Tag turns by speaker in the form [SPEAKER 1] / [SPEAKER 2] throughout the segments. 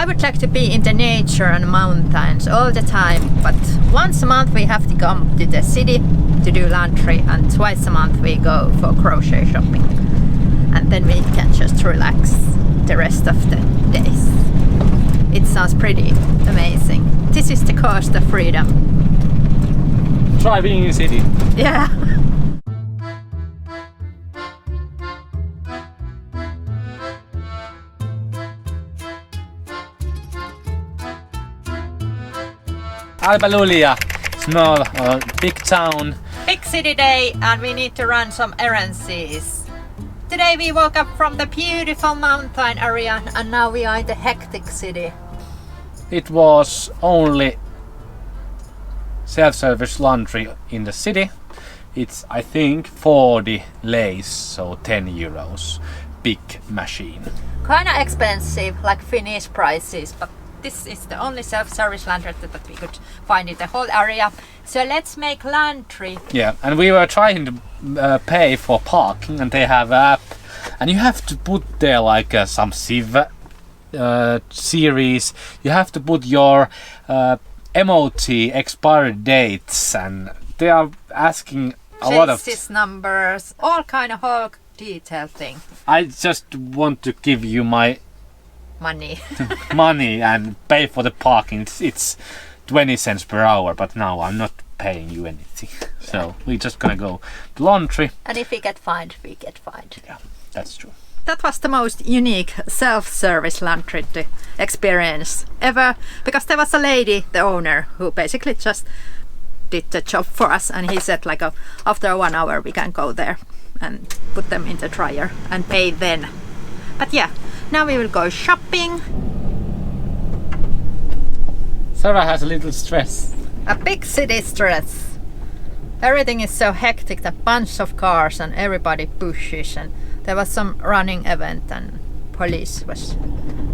[SPEAKER 1] I would like to be in the nature and mountains all the time, but once a month we have to come to the city to do laundry, and twice a month we go for crochet shopping. And then we can just relax the rest of the days. It sounds pretty amazing. This is the cost of freedom.
[SPEAKER 2] Try being in city.
[SPEAKER 1] Yeah.
[SPEAKER 2] Alba Iulia, small big town.
[SPEAKER 1] Big city day, and we need to run some errands. Today we woke up from the beautiful mountain area, and now we are in the hectic city.
[SPEAKER 2] It was only self-service laundry in the city. It's, I think, 40 leis, so 10 euros. Big machine.
[SPEAKER 1] Kinda expensive, like Finnish prices, but this is the only self-service laundry that we could find in the whole area. So let's make laundry.
[SPEAKER 2] Yeah, and we were trying to pay for parking, and they have an app, and you have to put there like some Civ series. You have to put your MOT expiry dates, and they are asking a lot of
[SPEAKER 1] numbers, all kind of whole detail thing.
[SPEAKER 2] I just want to give you my
[SPEAKER 1] Money.
[SPEAKER 2] money and pay for the parking. It's 20 cents per hour, but now I'm not paying you anything. So we're just gonna go to laundry.
[SPEAKER 1] And if we get fined, we get fined.
[SPEAKER 2] Yeah, that's true.
[SPEAKER 1] That was the most unique self-service laundry experience ever, because there was a lady, the owner, who basically just did the job for us, and he said like after 1 hour we can go there and put them in the dryer and pay then. But yeah, now we will go shopping.
[SPEAKER 2] Sarah has a little stress.
[SPEAKER 1] A big city stress. Everything is so hectic, a bunch of cars and everybody pushes, and there was some running event and police was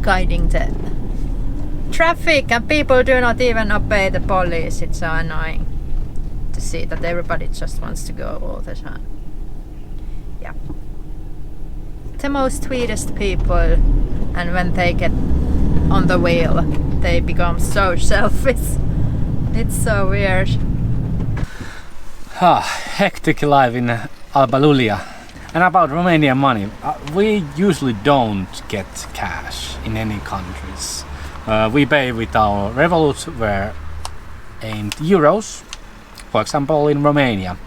[SPEAKER 1] guiding the traffic, and people do not even obey the police. It's so annoying to see that everybody just wants to go all the time. Yeah. The most sweetest people, and when they get on the wheel they become so selfish. It's so weird.
[SPEAKER 2] Hectic life in Alba Iulia. And about Romania money, we usually don't get cash in any countries. We pay with our Revolut, where aimed euros. For example, in Romania,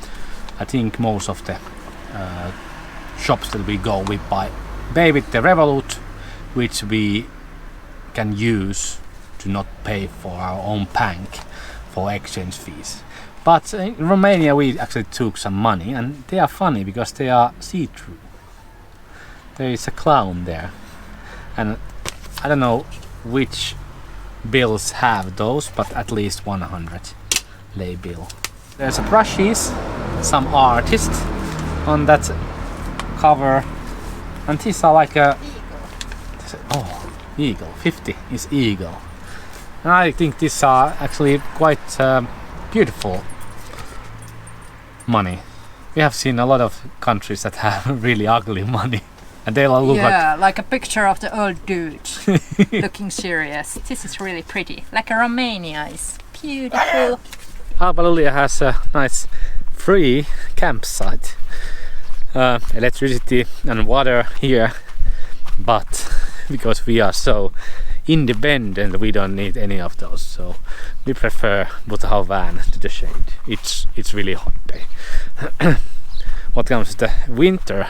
[SPEAKER 2] I think most of the shops that we go, we pay with the Revolut, which we can use to not pay for our own bank for exchange fees. But in Romania we actually took some money, and they are funny because they are see-through. There is a clown there, and I don't know which bills have those, but at least 100 lei bill. There's a brushes, some artist on that cover, and these are like a eagle. 50 is eagle, and I think these are actually quite beautiful money. We have seen a lot of countries that have really ugly money, and they all look
[SPEAKER 1] like a picture of the old dude looking serious. This is really pretty. Like Romania is beautiful.
[SPEAKER 2] Alba Iulia has a nice free campsite. Electricity and water here, but because we are so independent we don't need any of those, so we prefer put our van to the shade. It's really hot day. What comes to the winter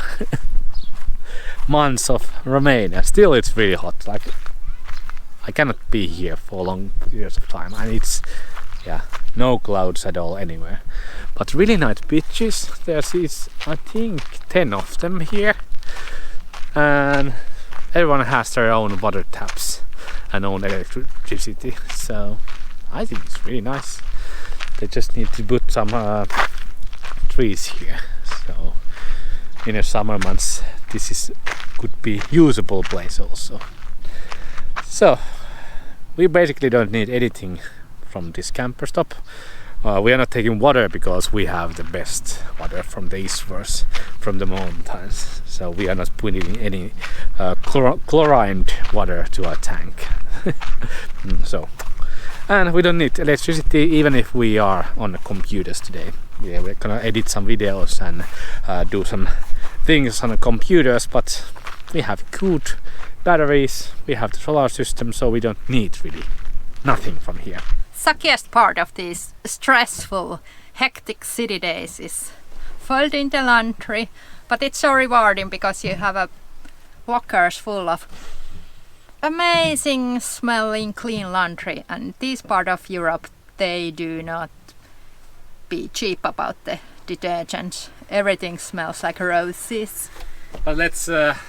[SPEAKER 2] months of Romania, still it's really hot. Like I cannot be here for long periods of time, and it's no clouds at all anywhere, but really nice beaches. There's I think 10 of them here, and everyone has their own water taps and own electricity, so I think it's really nice. They just need to put some trees here, so in the summer months this could be usable place also. So we basically don't need anything from this camper stop. We are not taking water because we have the best water from the eastwards, from the mountains, so we are not putting any chlorine water to our tank. And we don't need electricity even if we are on the computers today. Yeah, we're gonna edit some videos and do some things on the computers, but we have good batteries, we have the solar system, so we don't need really nothing from here.
[SPEAKER 1] Suckiest part of these stressful, hectic city days is folding the laundry, but it's so rewarding because you have a lockers full of amazing smelling clean laundry, and this part of Europe they do not be cheap about the detergents. Everything smells like roses.
[SPEAKER 2] But let's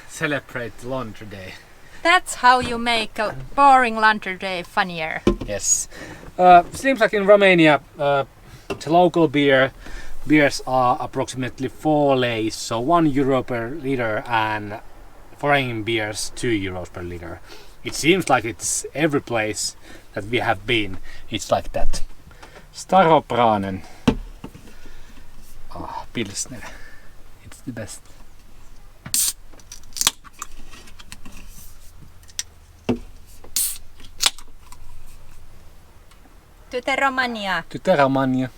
[SPEAKER 2] celebrate the laundry day.
[SPEAKER 1] That's how you make a boring laundry day funnier.
[SPEAKER 2] Yes. Seems like in Romania the local beers are approximately 4 leis, so €1 per liter, and foreign beers €2 per liter. It seems like it's every place that we have been, it's like that. Staropranen. Pilsner. It's the best.
[SPEAKER 1] To the Romania.
[SPEAKER 2] To the Romania.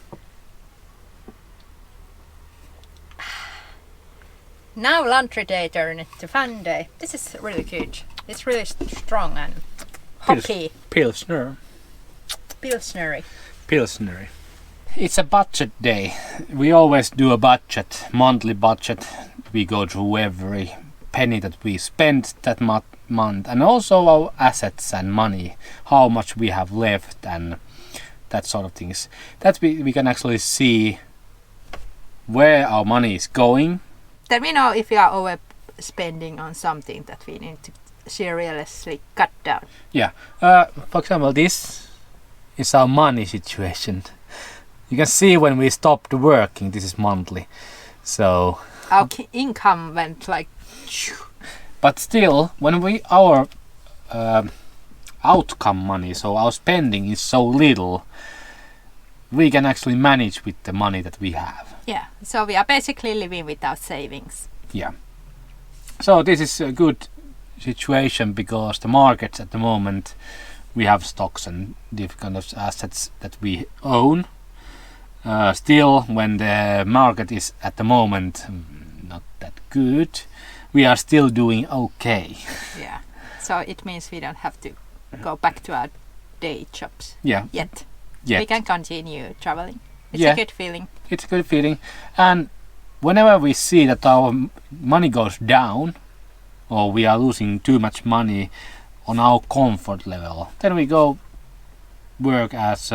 [SPEAKER 1] Now laundry day turned into fun day. This is really good. It's really strong and hoppy.
[SPEAKER 2] Pilsner.
[SPEAKER 1] Pilsnery.
[SPEAKER 2] Pilsnery. It's a budget day. We always do a budget, monthly budget. We go through every penny that we spend that month, and also our assets and money, how much we have left and that sort of things. That we can actually see where our money is going.
[SPEAKER 1] Then we know if we are overspending on something that we need to seriously cut down.
[SPEAKER 2] Yeah. For example, this is our money situation. You can see when we stopped working, this is monthly. So
[SPEAKER 1] our income went like...
[SPEAKER 2] But still, when our outcome money, so our spending is so little, we can actually manage with the money that we have.
[SPEAKER 1] Yeah, so we are basically living without savings.
[SPEAKER 2] Yeah. So this is a good situation because the markets at the moment, we have stocks and different kind of assets that we own. Still, when the market is at the moment not that good, we are still doing okay.
[SPEAKER 1] Yeah, so it means we don't have to go back to our day jobs yet. We can continue traveling. It's a good feeling.
[SPEAKER 2] It's a good feeling. And whenever we see that our money goes down, or we are losing too much money on our comfort level, then we go work as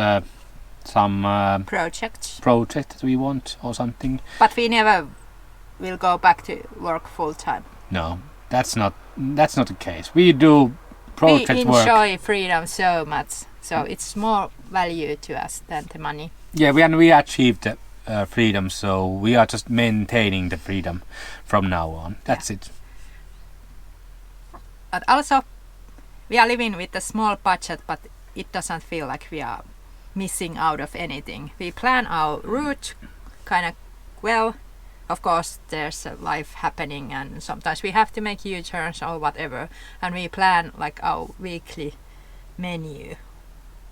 [SPEAKER 2] some
[SPEAKER 1] project
[SPEAKER 2] that we want or something.
[SPEAKER 1] But we never will go back to work full time.
[SPEAKER 2] No, that's not the case. We do project work.
[SPEAKER 1] We enjoy freedom so much, so it's more value to us than the money.
[SPEAKER 2] Yeah, we achieved the freedom, so we are just maintaining the freedom from now on. That's it.
[SPEAKER 1] But also, we are living with a small budget, but it doesn't feel like we are missing out of anything. We plan our route kind of well. Of course, there's a life happening, and sometimes we have to make U-turns or whatever. And we plan like our weekly menu,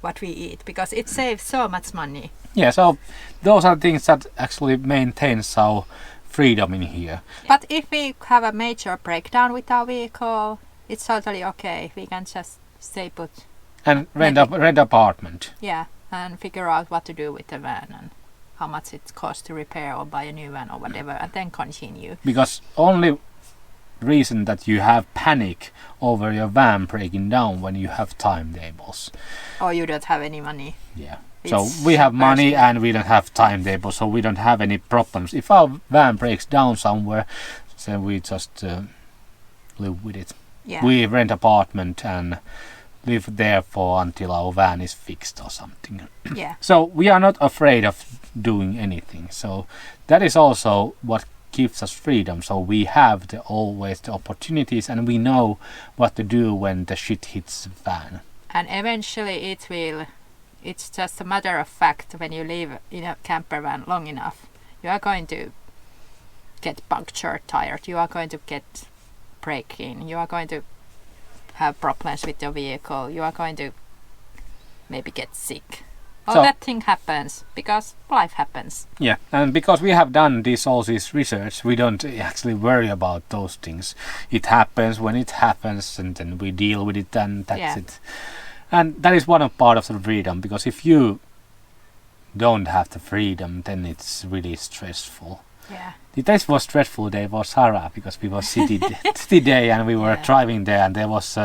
[SPEAKER 1] what we eat, because it saves so much money.
[SPEAKER 2] Yeah, so those are things that actually maintains our freedom in here.
[SPEAKER 1] But if we have a major breakdown with our vehicle, it's totally okay. We can just stay put.
[SPEAKER 2] And rent apartment.
[SPEAKER 1] Yeah, and figure out what to do with the van and how much it costs to repair or buy a new van or whatever, and then continue.
[SPEAKER 2] Because only reason that you have panic over your van breaking down when you have timetables.
[SPEAKER 1] Or you don't have any money.
[SPEAKER 2] Yeah. So we have money and we don't have timetables, so we don't have any problems. If our van breaks down somewhere, then we just live with it.
[SPEAKER 1] Yeah.
[SPEAKER 2] We rent apartment and live there for until our van is fixed or something.
[SPEAKER 1] Yeah.
[SPEAKER 2] So we are not afraid of doing anything. So that is also what gives us freedom. So we have always the opportunities, and we know what to do when the shit hits the fan.
[SPEAKER 1] And eventually it's just a matter of fact, when you live in a camper van long enough, you are going to get punctured tires, you are going to get break-in, you are going to have problems with your vehicle, you are going to maybe get sick. Or
[SPEAKER 2] So-
[SPEAKER 1] that thing happens because life happens.
[SPEAKER 2] Yeah, and because we have done all this research, we don't actually worry about those things. It happens when it happens, and then we deal with it, and that's
[SPEAKER 1] Yeah.
[SPEAKER 2] it. And that is one of part of the freedom, because if you don't have the freedom, then it's really stressful.
[SPEAKER 1] Yeah.
[SPEAKER 2] This was stressful day for Sarah, because we were city day and we were
[SPEAKER 1] Yeah.
[SPEAKER 2] driving there, and there was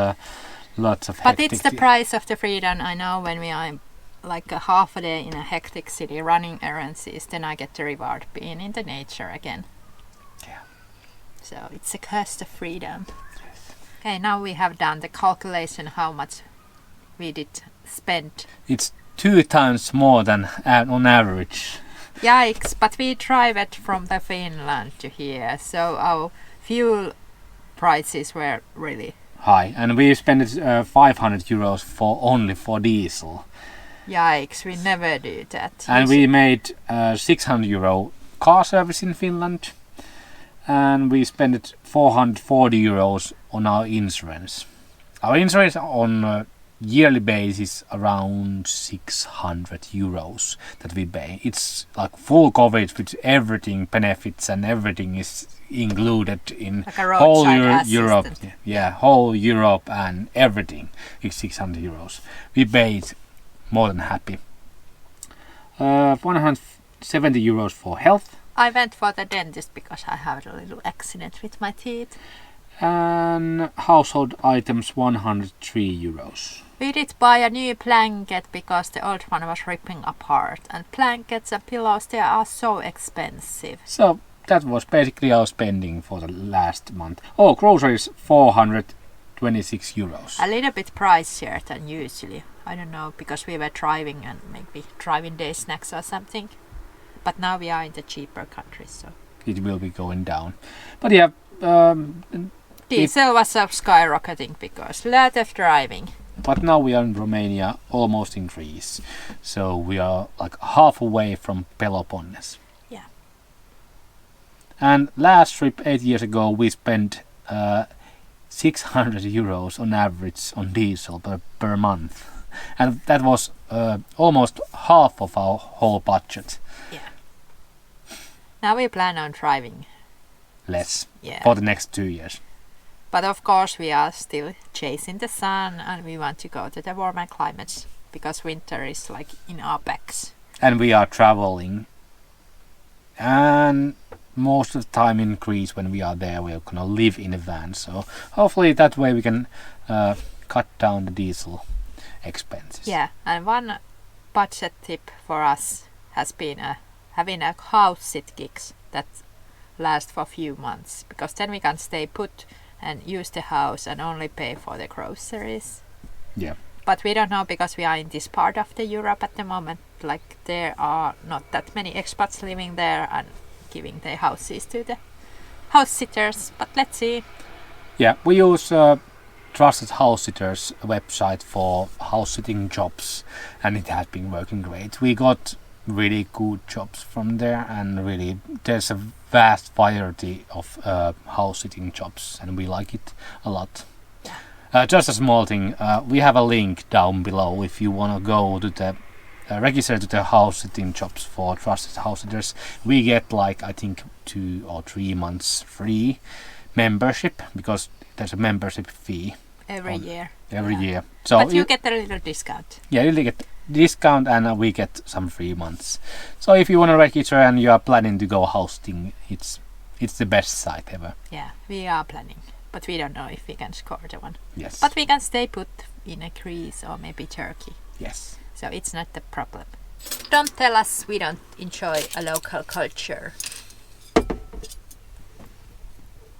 [SPEAKER 2] lots of
[SPEAKER 1] But
[SPEAKER 2] hectic
[SPEAKER 1] it's the price of the freedom. I know when we are like a half a day in a hectic city running errands, then I get the reward being in the nature again.
[SPEAKER 2] Yeah.
[SPEAKER 1] So it's a cost of freedom. Okay, now we have done the calculation how much we did spend.
[SPEAKER 2] It's 2 times more than on average.
[SPEAKER 1] Yikes, but we drive it from the Finland to here, so our fuel prices were really
[SPEAKER 2] High, and we spent 500 euros only for diesel.
[SPEAKER 1] yikes, we never do that.
[SPEAKER 2] And we made 600 euro car service in Finland, and we spent 440 euros on our insurance. Our insurance on a yearly basis around 600 euros that we pay. It's like full coverage with everything, benefits and everything is included in
[SPEAKER 1] Like a
[SPEAKER 2] whole
[SPEAKER 1] roadside
[SPEAKER 2] Europe.
[SPEAKER 1] assistant.
[SPEAKER 2] Yeah, whole Europe and everything is 600 euros. We paid more than happy. 170 euros for health,
[SPEAKER 1] I went for the dentist because I had a little accident with my teeth.
[SPEAKER 2] and household items 103 euros.
[SPEAKER 1] We did buy a new blanket because the old one was ripping apart, and blankets and pillows, they are so expensive.
[SPEAKER 2] So that was basically our spending for the last month. Oh, groceries 426 euros.
[SPEAKER 1] A little bit pricier than usually. I don't know, because we were driving and maybe driving day snacks or something. But now we are in the cheaper countries, so
[SPEAKER 2] It will be going down. But yeah,
[SPEAKER 1] diesel was skyrocketing because lot of driving.
[SPEAKER 2] but now we are in Romania, almost in Greece. So we are like halfway from Peloponnese.
[SPEAKER 1] Yeah.
[SPEAKER 2] And last trip 8 years ago, we spent 600 euros on average on diesel per month. And that was almost half of our whole budget.
[SPEAKER 1] Now we plan on driving.
[SPEAKER 2] Less
[SPEAKER 1] Yeah.
[SPEAKER 2] for the next 2 years.
[SPEAKER 1] But of course we are still chasing the sun and we want to go to the warmer climates because winter is like in our backs.
[SPEAKER 2] And we are traveling. And most of the time in Greece when we are there, we are gonna live in a van. So hopefully that way we can cut down the diesel expenses.
[SPEAKER 1] Yeah, and one budget tip for us has been having a house sit gigs that last for a few months, because then we can stay put and use the house and only pay for the groceries.
[SPEAKER 2] Yeah.
[SPEAKER 1] But we don't know, because we are in this part of the Europe at the moment, like there are not that many expats living there and giving their houses to the house sitters, but let's see.
[SPEAKER 2] Yeah, we use Trusted House Sitters website for house sitting jobs, and it has been working great. We got really good jobs from there, and really there's a vast variety of house sitting jobs, and we like it a lot. Just a small thing, we have a link down below if you want to go to the register to the house sitting jobs for Trusted House Sitters. We get like I think 2 or 3 months free membership, because there's a membership fee
[SPEAKER 1] Every year.
[SPEAKER 2] every
[SPEAKER 1] Yeah.
[SPEAKER 2] year. So
[SPEAKER 1] But you get a little discount.
[SPEAKER 2] yeah, you get discount, and we get some free months. So if you want to register and you are planning to go house sitting, it's the best site ever.
[SPEAKER 1] Yeah, we are planning, but we don't know if we can score the one.
[SPEAKER 2] Yes.
[SPEAKER 1] But we can stay put in a Greece or maybe Turkey,
[SPEAKER 2] yes.
[SPEAKER 1] so it's not the problem. Don't tell us we don't enjoy a local culture.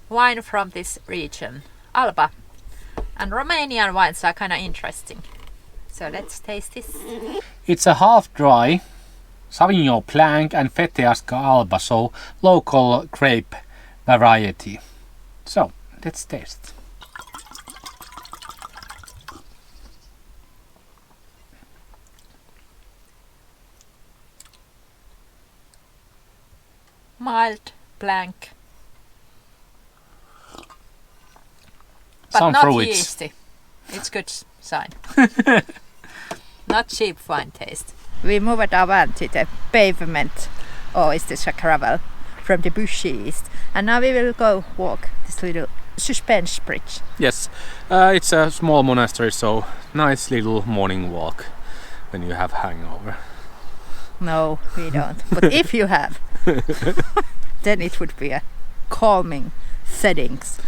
[SPEAKER 1] Wine from this region, Alba, and Romanian wines are kind of interesting. So let's taste this.
[SPEAKER 2] It's a half dry Sauvignon Blanc and Feteasca Alba, so local grape variety. So let's taste.
[SPEAKER 1] Mild, blank, but
[SPEAKER 2] Some
[SPEAKER 1] not
[SPEAKER 2] fruits.
[SPEAKER 1] yeasty. It's good sign. Not cheap fine taste. We moved our van to the pavement, or is this a gravel, from the bushes. And now we will go walk this little suspense bridge.
[SPEAKER 2] Yes, it's a small monastery, so nice little morning walk when you have hangover.
[SPEAKER 1] No, we don't. But if you have, then it would be a calming settings.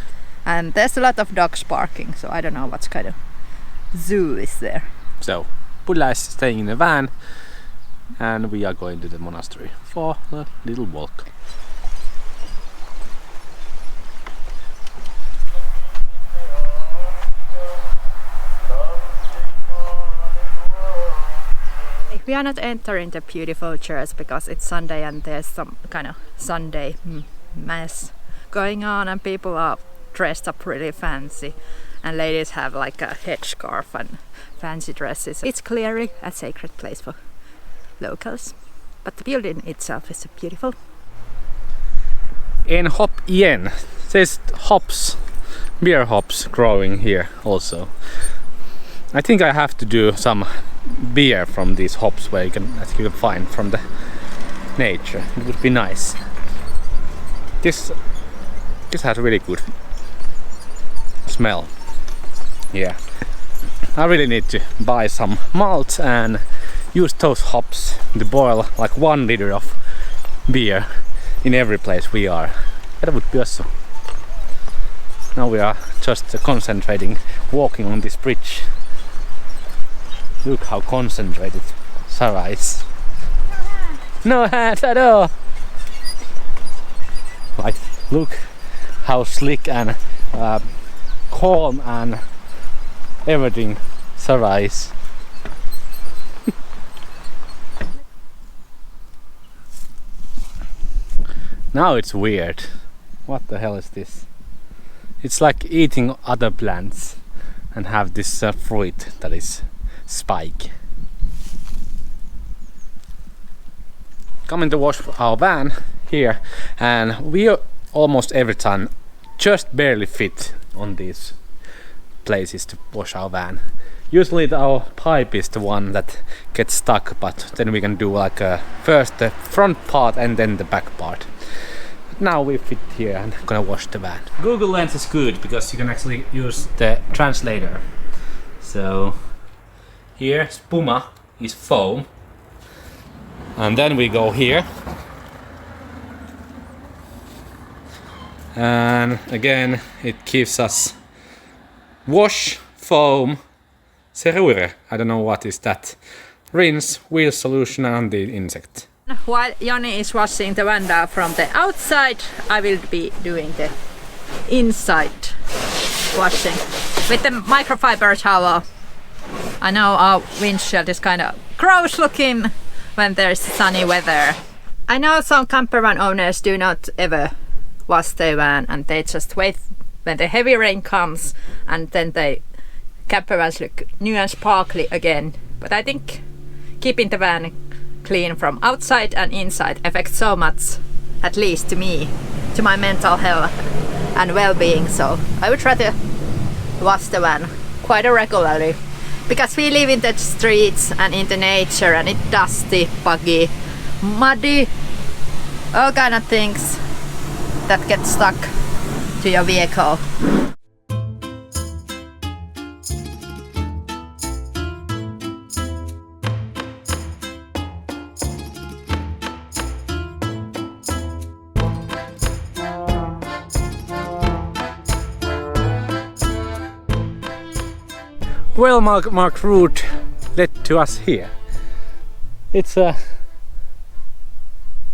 [SPEAKER 1] And there's a lot of dogs barking, so I don't know what kind of zoo is there.
[SPEAKER 2] So, Pulla is staying in the van and we are going to the monastery for a little walk.
[SPEAKER 1] We are not entering the beautiful church because it's Sunday and there's some kind of Sunday mass going on and people are dressed up really fancy and ladies have like a headscarf and fancy dresses. It's clearly a sacred place for locals, but the building itself is beautiful.
[SPEAKER 2] En hop igen. There's hops, beer hops growing here also. I think I have to do some beer from these hops where you can find from the nature. It would be nice. This has really good smell. Yeah, I really need to buy some malt and use those hops to boil like 1 liter of beer in every place we are. That would be awesome. Now we are just concentrating walking on this bridge. Look how concentrated Sarah is. No hands at all! Like, look how slick and calm and everything Sarah is. Now it's weird. What the hell is this? It's like eating other plants and have this fruit that is spike. Coming to wash our van here, and we almost every time just barely fit on these places to wash our van. Usually our pipe is the one that gets stuck, but then we can do like first the front part and then the back part. But now we fit here and gonna wash the van. Google Lens is good because you can actually use the translator. So here, spuma is foam, and then we go here, and again it gives us wash, foam, serure, I don't know what is that, rinse, wheel solution and the insect.
[SPEAKER 1] While Joni is washing the van from the outside, I will be doing the inside washing with the microfiber towel. I know our windshield is kind of gross looking when there's sunny weather. I know some camper van owners do not ever wash their van and they just wait when the heavy rain comes and then the camper vans look new and sparkly again. But I think keeping the van clean from outside and inside affects so much, at least to me, to my mental health and well-being. So I would try to wash the van quite regularly. Because we live in the streets and in the nature and it's dusty, buggy, muddy, all kind of things that get stuck to your vehicle.
[SPEAKER 2] Well marked route led to us here. It's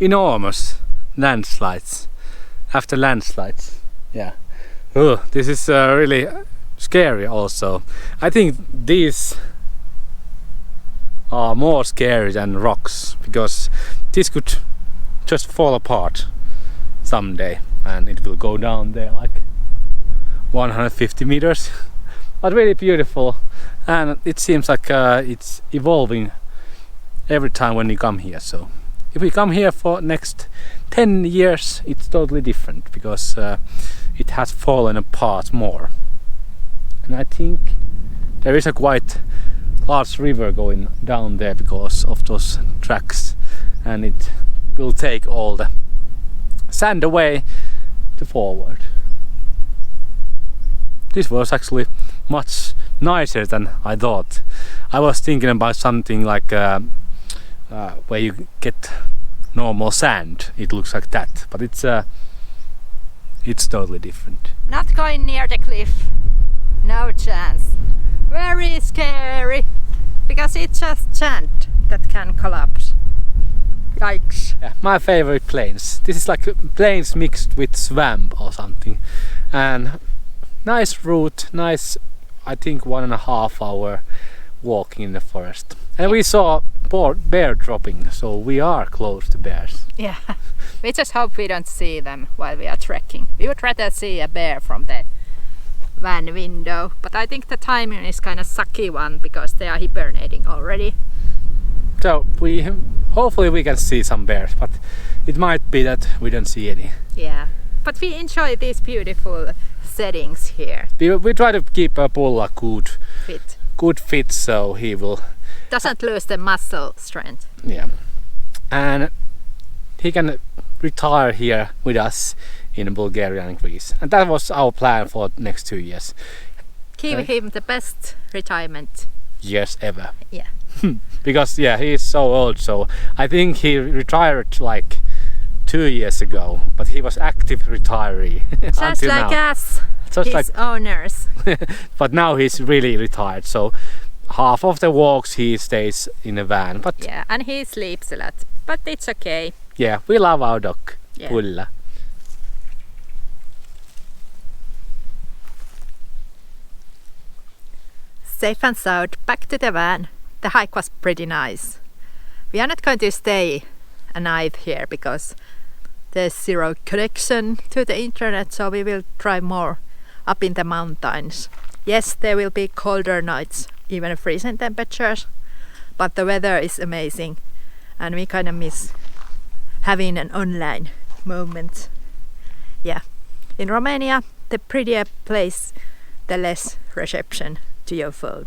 [SPEAKER 2] enormous landslides. After landslides, yeah. Oh, this is really scary also. I think these are more scary than rocks because this could just fall apart someday and it will go down there like 150 meters. But really beautiful, and it seems like it's evolving every time when you come here. So if we come here for next 10 years it's totally different because it has fallen apart more. And I think there is a quite large river going down there because of those tracks, and it will take all the sand away to forward. This was actually much nicer than I thought. I was thinking about something like where you get normal sand. It looks like that, but it's totally different.
[SPEAKER 1] Not going near the cliff. No chance. Very scary. Because it's just sand that can collapse. Yikes.
[SPEAKER 2] Yeah, my favorite plains. This is like plains mixed with swamp or something. And nice route, nice, I think 1.5 hour walking in the forest. And we saw bear dropping, so we are close to bears.
[SPEAKER 1] Yeah. We just hope we don't see them while we are trekking. We would rather see a bear from the van window, but I think the timing is kind of sucky one because they are hibernating already.
[SPEAKER 2] So hopefully we can see some bears, but it might be that we don't see any.
[SPEAKER 1] Yeah, but we enjoy these beautiful settings here.
[SPEAKER 2] We try to keep Pulla good fit, so he will
[SPEAKER 1] doesn't lose the muscle strength.
[SPEAKER 2] Yeah, and he can retire here with us in Bulgaria and Greece, and that was our plan for the next 2 years.
[SPEAKER 1] Give him the best retirement
[SPEAKER 2] years ever.
[SPEAKER 1] Yeah.
[SPEAKER 2] Because yeah, he is so old, so I think he retired like 2 years ago, but he was active retiree
[SPEAKER 1] just like now. Us,
[SPEAKER 2] just
[SPEAKER 1] his
[SPEAKER 2] like
[SPEAKER 1] owners.
[SPEAKER 2] But now he's really retired, so half of the walks he stays in a van. But
[SPEAKER 1] yeah, and he sleeps a lot, but it's okay.
[SPEAKER 2] Yeah, we love our dog, Pulla.
[SPEAKER 1] Safe and sound, back to the van. The hike was pretty nice. We are not going to stay a night here because there's zero connection to the internet, so we will try more up in the mountains. Yes, there will be colder nights, even freezing temperatures, but the weather is amazing and we kind of miss having an online moment. Yeah, in Romania, the prettier place, the less reception to your phone.